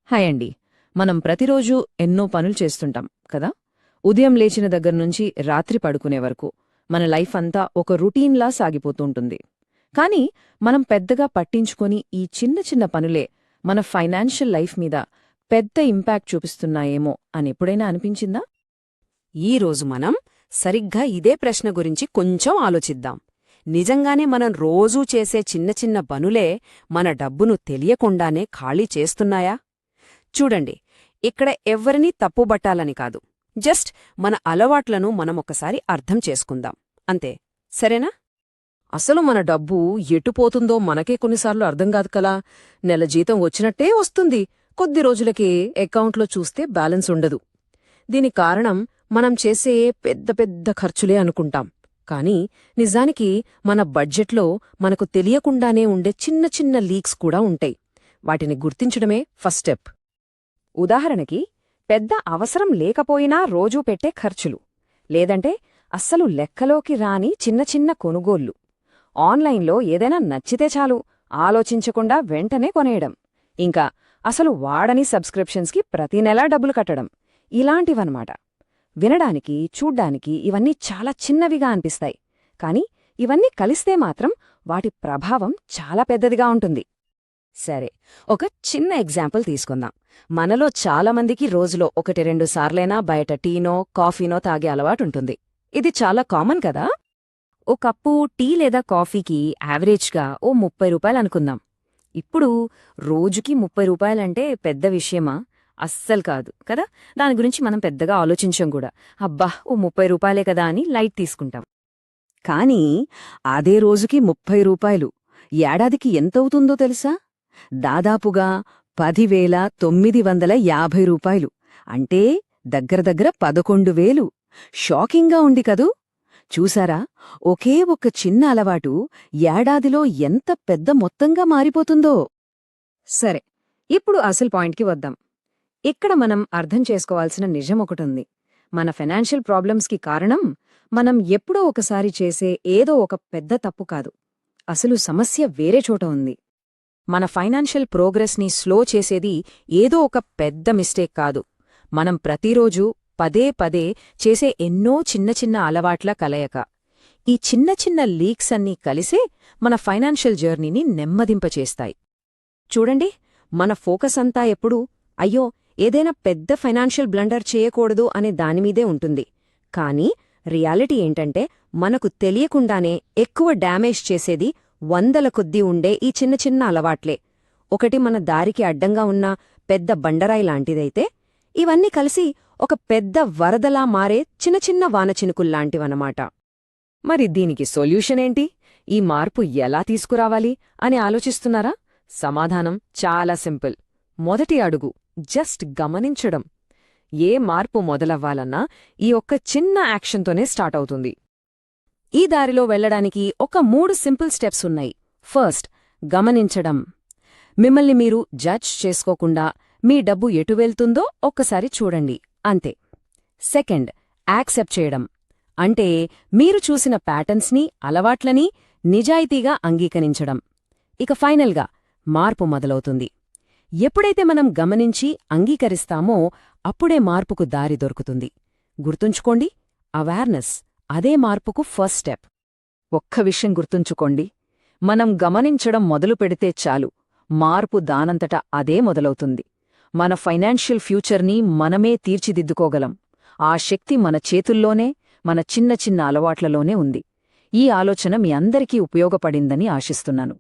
Hi అండి. మనం ప్రతిరోజూ ఎన్నో పనులు చేస్తుంటాం కదా. ఉదయం లేచిన దగ్గర్నుంచి రాత్రి పడుకునే వరకు మన లైఫ్ అంతా ఒక రొటీన్లా సాగిపోతుంటుంది. కానీ మనం పెద్దగా పట్టించుకొని ఈ చిన్న చిన్న పనులే మన ఫైనాన్షియల్ లైఫ్ మీద పెద్ద ఇంపాక్ట్ చూపిస్తున్నాయేమో అని ఎప్పుడైనా అనిపించిందా? ఈరోజు మనం సరిగ్గా ఇదే ప్రశ్న గురించి కొంచెం ఆలోచిద్దాం. నిజంగానే మనం రోజూ చేసే చిన్న చిన్న పనులే మన డబ్బును తెలియకుండానే ఖాళీ చేస్తున్నాయా? చూడండి, ఇక్కడ ఎవ్వరినీ తప్పుబట్టాలని కాదు, జస్ట్ మన అలవాట్లను మనమొకసారి అర్థం చేసుకుందాం అంతే, సరేనా? అసలు మన డబ్బు ఎటుపోతుందో మనకే కొన్నిసార్లు అర్థం కాదు కదా. నెల జీతం వచ్చినట్టే వస్తుంది, కొద్ది రోజులకే అకౌంట్లో చూస్తే బ్యాలెన్స్ ఉండదు. దీని కారణం మనం చేసే పెద్ద పెద్ద ఖర్చులే అనుకుంటాం. కానీ నిజానికి మన బడ్జెట్లో మనకు తెలియకుండానే ఉండే చిన్న చిన్న లీక్స్ కూడా ఉంటాయి. వాటిని గుర్తించడమే ఫస్ట్ స్టెప్. ఉదాహరణకి, పెద్ద అవసరం లేకపోయినా రోజూ పెట్టే ఖర్చులు, లేదంటే అస్సలు లెక్కలోకి రాని చిన్న చిన్న కొనుగోళ్లు, ఆన్లైన్లో ఏదైనా నచ్చితే చాలు ఆలోచించకుండా వెంటనే కొనేయడం, ఇంకా అసలు వాడని సబ్స్క్రిప్షన్స్కి ప్రతి నెలా డబ్బులు కట్టడం, ఇలాంటివన్నమాట. వినడానికి, చూడ్డానికి ఇవన్నీ చాలా చిన్నవిగా అనిపిస్తాయి, కానీ ఇవన్నీ కలిస్తే మాత్రం వాటి ప్రభావం చాలా పెద్దదిగా ఉంటుంది. సరే, ఒక చిన్న ఎగ్జాంపుల్ తీసుకుందాం. మనలో చాలామందికి రోజులో 1-2 సార్లైనా బయట టీనో కాఫీనో తాగే అలవాటుంటుంది. ఇది చాలా కామన్ కదా. ఓ కప్పు టీ లేదా కాఫీకి యావరేజ్గా ఓ 30 రూపాయలనుకుందాం. ఇప్పుడు రోజుకి 30 రూపాయలంటే పెద్ద విషయమా? అస్సలు కాదు కదా. దాని గురించి మనం పెద్దగా ఆలోచించం కూడా. అబ్బా, ఓ 30 రూపాయలే కదా అని లైట్ తీసుకుంటాం. కానీ అదే రోజుకి 30 రూపాయలు ఏడాదికి ఎంతవుతుందో తెలుసా? దాదాపుగా 10,950 రూపాయలు. అంటే దగ్గర 11,000. షాకింగ్గా ఉంది కదూ. చూసారా, ఒకే ఒక్క చిన్న అలవాటు ఏడాదిలో ఎంత పెద్ద మొత్తంగా మారిపోతుందో. సరే, ఇప్పుడు అసలు పాయింట్కి వద్దాం. ఇక్కడ మనం అర్థం చేసుకోవాల్సిన నిజమొకటుంది. మన ఫైనాన్షియల్ ప్రాబ్లమ్స్కి కారణం మనం ఎప్పుడో ఒకసారి చేసే ఏదో ఒక పెద్ద తప్పు కాదు. అసలు సమస్య వేరే చోట ఉంది. మన ఫైనాన్షియల్ ప్రోగ్రెస్ని స్లో చేసేది ఏదో ఒక పెద్ద మిస్టేక్ కాదు, మనం ప్రతిరోజూ పదే పదే చేసే ఎన్నో చిన్న చిన్న అలవాట్ల కలయక. ఈ చిన్న చిన్న లీక్స్ అన్నీ కలిసే మన ఫైనాన్షియల్ జర్నీని నెమ్మదింపచేస్తాయి. చూడండి, మన ఫోకస్ అంతా ఎప్పుడూ అయ్యో ఏదైనా పెద్ద ఫైనాన్షియల్ బ్లండర్ చేయకూడదు అనే దానిమీదే ఉంటుంది. కానీ రియాలిటీ ఏంటంటే, మనకు తెలియకుండానే ఎక్కువ డ్యామేజ్ చేసేది వందల కొద్దీ ఉండే ఈ చిన్న చిన్న అలవాట్లే. ఒకటి మన దారికి అడ్డంగా ఉన్న పెద్ద బండరాయి లాంటిదైతే, ఇవన్నీ కలిసి ఒక పెద్ద వరదలా మారే చిన్న చిన్న వానచినుకుల్లాంటివన్నమాట. మరి దీనికి సొల్యూషన్ ఏంటి? ఈ మార్పు ఎలా తీసుకురావాలి అని ఆలోచిస్తున్నారా? సమాధానం చాలా సింపుల్. మొదటి అడుగు జస్ట్ గమనించడం. ఏ మార్పు మొదలవ్వాలన్నా ఈ ఒక్క చిన్న యాక్షన్తోనే స్టార్ట్ అవుతుంది. ఈ దారిలో వెళ్లడానికి ఒక 3 సింపుల్ స్టెప్స్ ఉన్నాయి. ఫస్ట్, గమనించడం. మిమ్మల్ని మీరు జడ్జ్ చేసుకోకుండా మీ డబ్బు ఎటు వెళ్తుందో ఒక్కసారి చూడండి, అంతే. సెకండ్, యాక్సెప్ట్ చేయడం. అంటే మీరు చూసిన ప్యాటర్న్స్ని, అలవాట్లని నిజాయితీగా అంగీకరించడం. ఇక ఫైనల్గా మార్పు మొదలవుతుంది. ఎప్పుడైతే మనం గమనించి అంగీకరిస్తామో అప్పుడే మార్పుకు దారి దొరుకుతుంది. గుర్తుంచుకోండి, అవేర్నెస్ అదే మార్పుకు ఫస్ట్ స్టెప్. ఒక్క విషయం గుర్తుంచుకోండి, మనం గమనించడం మొదలు పెడితే చాలు, మార్పు దానంతటా అదే మొదలవుతుంది. మన ఫైనాన్షియల్ ఫ్యూచర్ని మనమే తీర్చిదిద్దుకోగలం. ఆ శక్తి మన చేతుల్లోనే, మన చిన్న చిన్న అలవాట్లలోనే ఉంది. ఈ ఆలోచన మీ అందరికీ ఉపయోగపడిందని ఆశిస్తున్నాను.